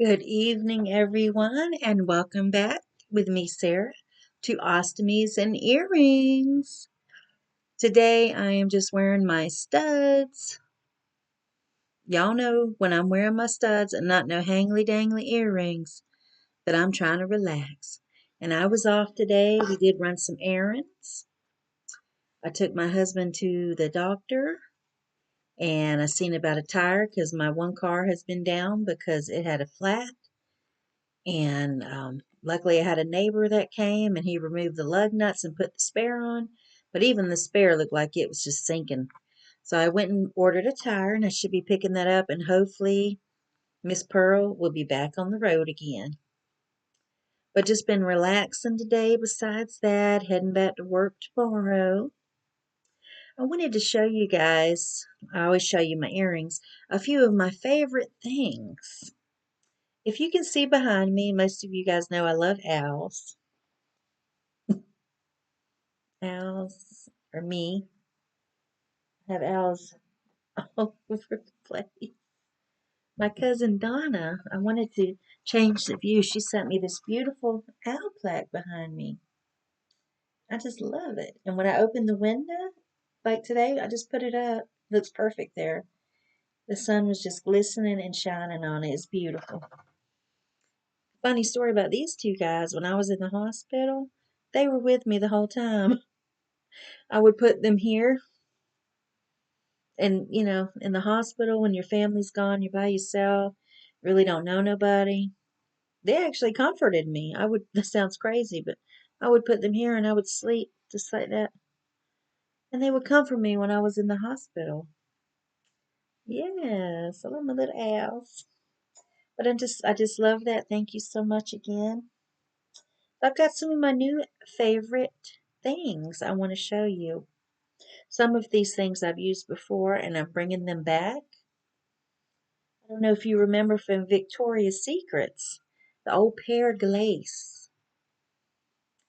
Good evening, everyone, and welcome back with me, Sarah, to Ostomies and Earrings. Today, I am just wearing my studs. Y'all know when I'm wearing my studs and not no hangly dangly earrings that I'm trying to relax. And I was off today. We did run some errands. I took my husband to the doctor and I seen about a tire because my one car has been down because it had a flat. And luckily, I had a neighbor that came and he removed the lug nuts and put the spare on. But even the spare looked like it was just sinking. So I went and ordered a tire, and I should be picking that up. And hopefully, Miss Pearl will be back on the road again. But just been relaxing today. Besides that, heading back to work tomorrow. I wanted to show you guys, I always show you my earrings, a few of my favorite things. If you can see behind me, most of you guys know I love owls. Owls, or me, have owls all over the place. My cousin Donna, I wanted to change the view. She sent me this beautiful owl plaque behind me. I just love it. And when I open the window, like today, I just put it up. Looks perfect there. The sun was just glistening and shining on it. It's beautiful. Funny story about these two guys. When I was in the hospital, they were with me the whole time. I would put them here. And, in the hospital, when your family's gone, you're by yourself, really don't know nobody. They actually comforted me. This sounds crazy, but I would put them here and I would sleep just like that. And they would comfort me when I was in the hospital. Yes, I love my little owls. But I just love that. Thank you so much again. I've got some of my new favorite things I want to show you. Some of these things I've used before and I'm bringing them back. I don't know if you remember from Victoria's Secrets, the old pear glace.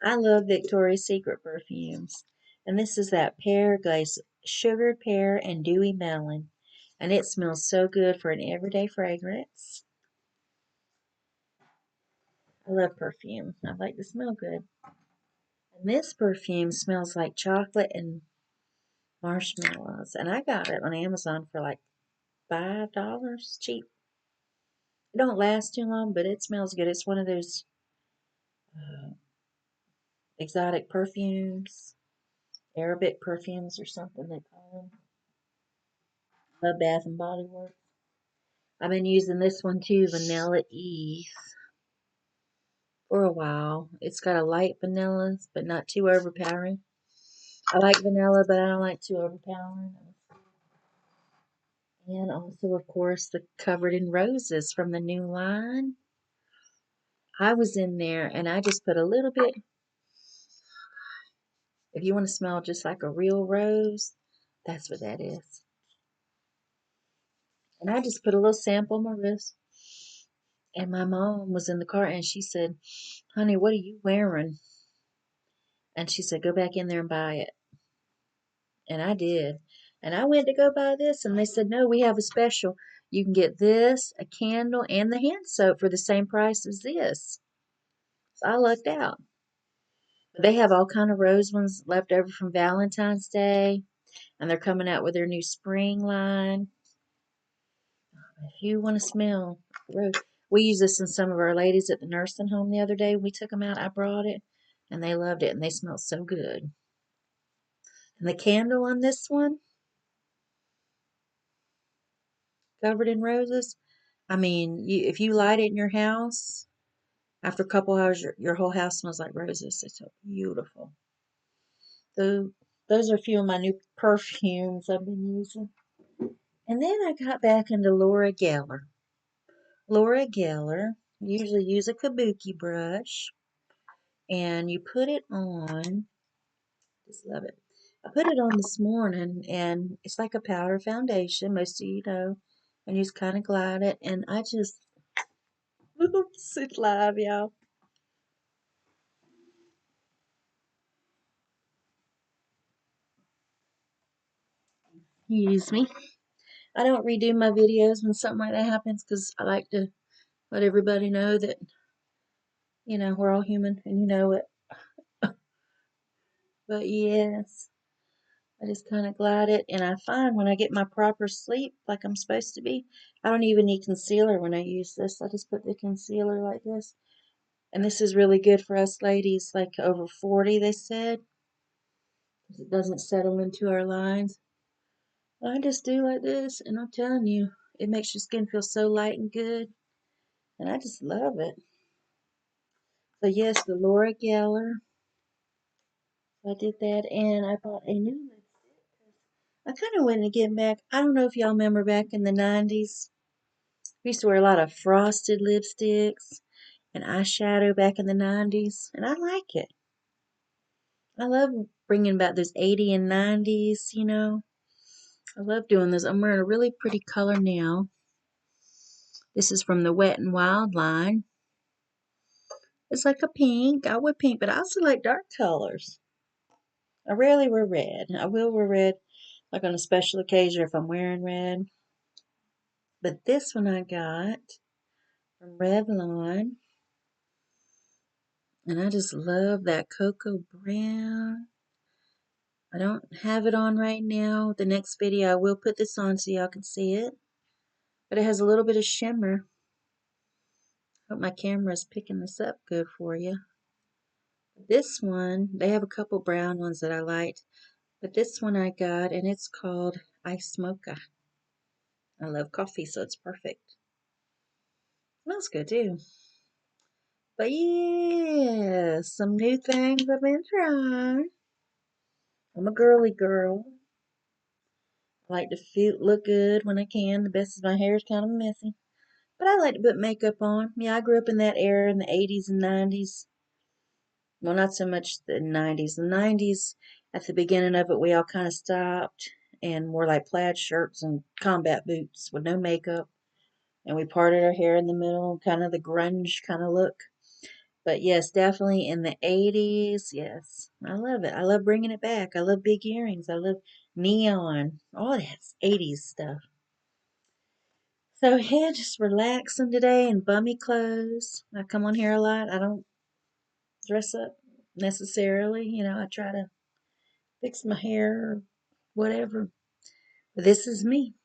I love Victoria's Secret perfumes. And this is that pear glace, sugared pear and dewy melon. And it smells so good for an everyday fragrance. I love perfume. I like to smell good. And this perfume smells like chocolate and marshmallows. And I got it on Amazon for like $5, cheap. It don't last too long, but it smells good. It's one of those uh, exotic perfumes, Arabic perfumes or something they call them. Love Bath and Body Works. I've been using this one too, Vanilla Eve, for a while. It's got a light vanilla, but not too overpowering. I like vanilla, but I don't like too overpowering. And also, of course, the Covered in Roses from the new line. I was in there and I just put a little bit. If you want to smell just like a real rose, that's what that is. And I just put a little sample on my wrist. And my mom was in the car and she said, "Honey, what are you wearing?" And she said, "Go back in there and buy it." And I did. And I went to go buy this and they said, "No, we have a special. You can get this, a candle, and the hand soap for the same price as this." So I lucked out. They have all kind of rose ones left over from Valentine's Day. And they're coming out with their new spring line. If you want to smell rose, we use this in some of our ladies at the nursing home the other day. We took them out. I brought it, and they loved it, and they smell so good. And the candle on this one, Covered in Roses. I mean, if you light it in your house, after a couple hours, your whole house smells like roses. It's so beautiful. So those are a few of my new perfumes I've been using. And then I got back into Laura Geller. Laura Geller, usually use a kabuki brush and you put it on. Just love it. I put it on this morning and it's like a powder foundation, most of you know, and you just kind of glide it. And I just, oops, it's live, y'all. Excuse me. I don't redo my videos when something like that happens because I like to let everybody know that, we're all human and you know it. But yes, I just kind of glide it. And I find when I get my proper sleep like I'm supposed to be, I don't even need concealer when I use this. I just put the concealer like this. And this is really good for us ladies, like over 40, they said, 'cause it doesn't settle into our lines. I just do like this, and I'm telling you, it makes your skin feel so light and good. And I just love it. So yes, the Laura Geller. I did that, and I bought a new lipstick. I kind of went to get back. I don't know if y'all remember back in the 90s. We used to wear a lot of frosted lipsticks and eyeshadow back in the 90s, and I like it. I love bringing back those 80s and 90s. I love doing this. I'm wearing a really pretty color now. This is from the Wet n Wild line. It's like a pink. I wear pink, but I also like dark colors. I rarely wear red. I will wear red like on a special occasion if I'm wearing red. But this one I got from Revlon. And I just love that cocoa brown. I don't have it on right now. The next video I will put this on so y'all can see it. But it has a little bit of shimmer. Hope my camera is picking this up good for you. This one, they have a couple brown ones that I liked. But this one I got, and it's called Ice Mocha. I love coffee, so it's perfect. Smells good too. But yeah, some new things I've been trying. I'm a girly girl. I like to feel look good when I can. The best is my hair is kind of messy. But I like to put makeup on. Yeah, I grew up in that era in the 80s and 90s. Well, not so much the 90s. The 90s, at the beginning of it, we all kind of stopped and wore like plaid shirts and combat boots with no makeup. And we parted our hair in the middle, kind of the grunge kind of look. But yes, definitely in the 80s. Yes, I love it. I love bringing it back. I love big earrings. I love neon. All that 80s stuff. So, yeah, just relaxing today in bummy clothes. I come on here a lot. I don't dress up necessarily. I try to fix my hair or whatever. But this is me.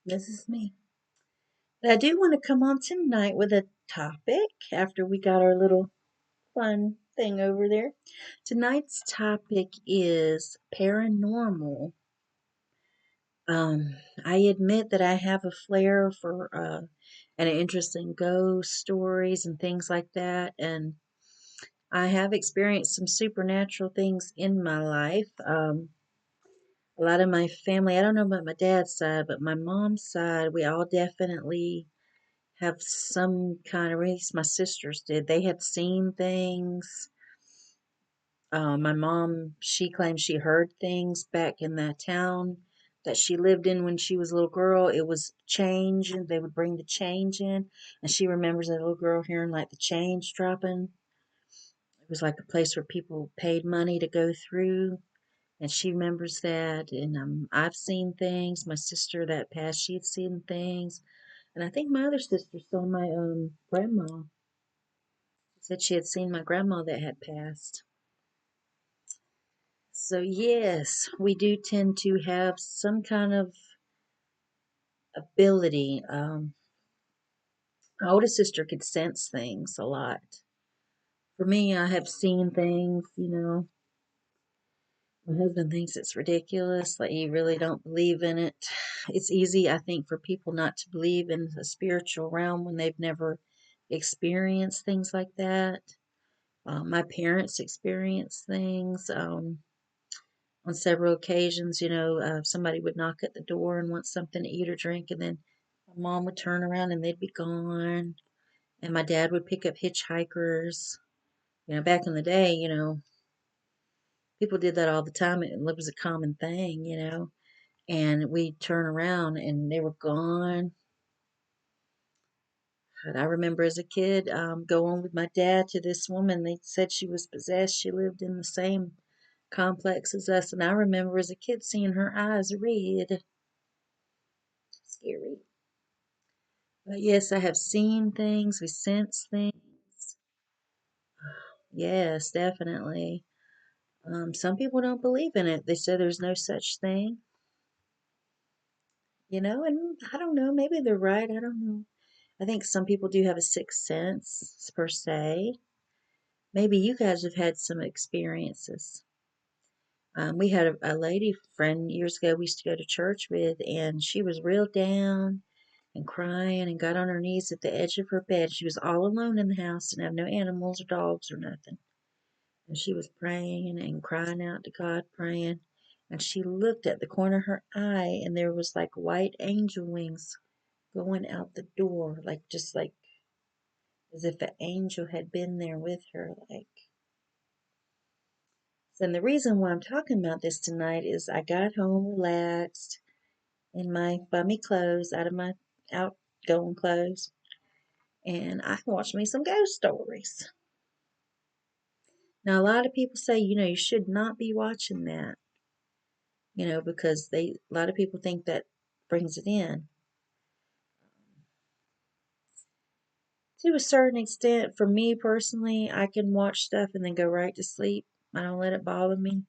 This is me. But I do want to come on tonight with a topic after we got our little fun thing over there. Tonight's topic is paranormal. I admit that I have a flair for an interest in ghost stories and things like that, and I have experienced some supernatural things in my life. A lot of my family, I don't know about my dad's side, but my mom's side, we all definitely have some kind of, at least my sisters did. They had seen things. My mom, she claims she heard things back in that town that she lived in when she was a little girl. It was change, and they would bring the change in. And she remembers that little girl hearing like the change dropping. It was like a place where people paid money to go through. And she remembers that. And I've seen things. My sister that passed, she had seen things. And I think my other sister saw my grandma. She said she had seen my grandma that had passed. So, yes, we do tend to have some kind of ability. My oldest sister could sense things a lot. For me, I have seen things. My husband thinks it's ridiculous, like he really don't believe in it. It's easy, I think, for people not to believe in the spiritual realm when they've never experienced things like that. My parents experienced things. On several occasions, somebody would knock at the door and want something to eat or drink, and then my mom would turn around and they'd be gone. And my dad would pick up hitchhikers. Back in the day, people did that all the time. It was a common thing. And we'd turn around and they were gone. But I remember as a kid going with my dad to this woman. They said she was possessed. She lived in the same complex as us. And I remember as a kid seeing her eyes red. Scary. But yes, I have seen things, we sense things. Yes, definitely. Some people don't believe in it. They say there's no such thing, and I don't know, maybe they're right. I don't know. I think some people do have a sixth sense, per se. Maybe you guys have had some experiences. We had a lady friend years ago we used to go to church with, and she was real down and crying and got on her knees at the edge of her bed. She was all alone in the house, didn't have no animals or dogs or nothing. And she was praying and crying out to God, praying. And she looked at the corner of her eye, and there was like white angel wings going out the door, like just like as if an angel had been there with her. Like, and the reason why I'm talking about this tonight is I got home relaxed in my bummy clothes, out of my outgoing clothes, and I watched me some ghost stories. Now, a lot of people say, you should not be watching that, because a lot of people think that brings it in. To a certain extent, for me personally, I can watch stuff and then go right to sleep. I don't let it bother me.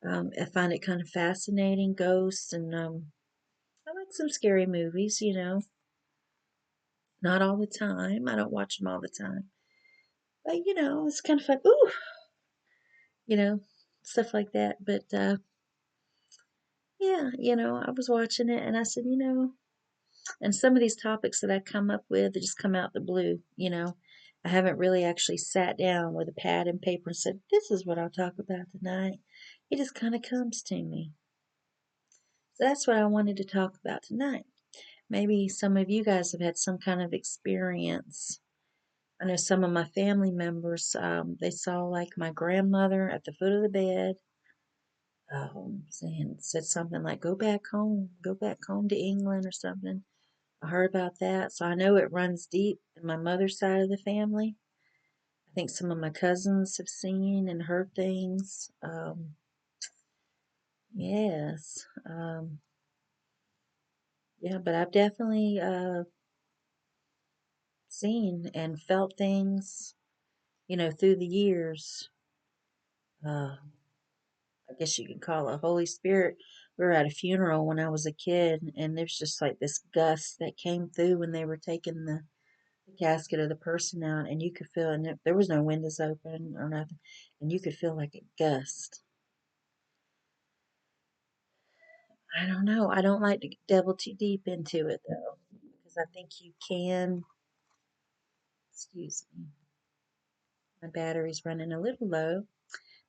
I find it kind of fascinating, ghosts, and I like some scary movies. Not all the time. I don't watch them all the time. But, it's kind of fun. Ooh, you know, stuff like that. But, yeah, I was watching it and I said, and some of these topics that I come up with, they just come out the blue. I haven't really actually sat down with a pad and paper and said, this is what I'll talk about tonight. It just kind of comes to me. So that's what I wanted to talk about tonight. Maybe some of you guys have had some kind of experience. I know some of my family members, they saw like my grandmother at the foot of the bed, saying, said something like, go back home to England or something. I heard about that. So I know it runs deep in my mother's side of the family. I think some of my cousins have seen and heard things. Yes. Yeah, but I've definitely seen and felt things, through the years. Uh, I guess you could call it Holy Spirit. We were at a funeral when I was a kid, and there's just like this gust that came through when they were taking the casket of the person out, and you could feel, and there was no windows open or nothing, and you could feel like a gust. I don't know. I don't like to delve too deep into it though, because I think you can. Excuse me. My battery's running a little low,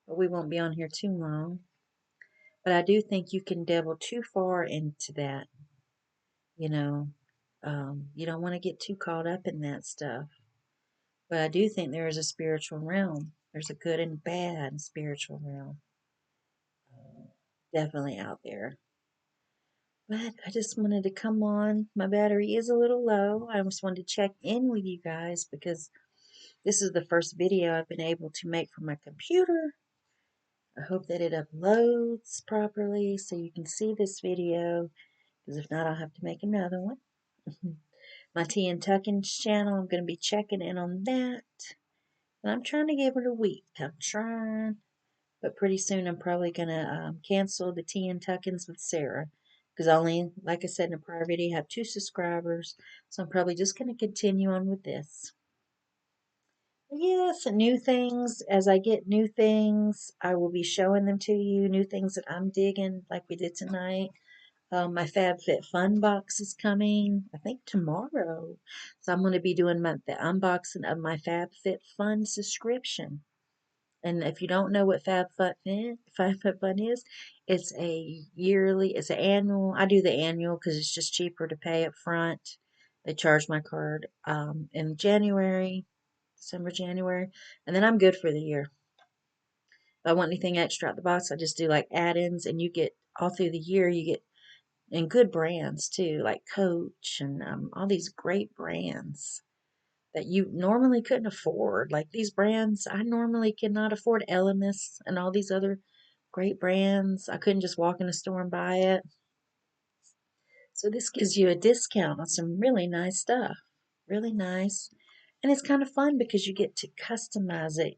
but we won't be on here too long. But I do think you can delve too far into that. You know, you don't want to get too caught up in that stuff. But I do think there is a spiritual realm. There's a good and bad spiritual realm, definitely out there. But I just wanted to come on. My battery is a little low. I just wanted to check in with you guys because this is the first video I've been able to make from my computer. I hope that it uploads properly so you can see this video, because if not, I'll have to make another one. My Tea and Tuckins channel, I'm going to be checking in on that. And I'm trying to give it a week. I'm trying. But pretty soon I'm probably going to cancel the Tea and Tuckins with Sarah. Because I only, like I said in a prior video, have 2 subscribers. So I'm probably just going to continue on with this. Yes, new things. As I get new things, I will be showing them to you. New things that I'm digging, like we did tonight. My FabFitFun box is coming, I think tomorrow. So I'm going to be doing the unboxing of my FabFitFun subscription. And if you don't know what FabFitFun is, it's a yearly, it's an annual. I do the annual because it's just cheaper to pay up front. They charge my card in January, December, January, and then I'm good for the year. If I want anything extra out the box, I just do like add-ins, and you get all through the year. You get and good brands too, like Coach and all these great brands that you normally couldn't afford. Like these brands, I normally cannot afford Elemis and all these other great brands. I couldn't just walk in a store and buy it. So this gives you a discount on some really nice stuff. Really nice. And it's kind of fun because you get to customize it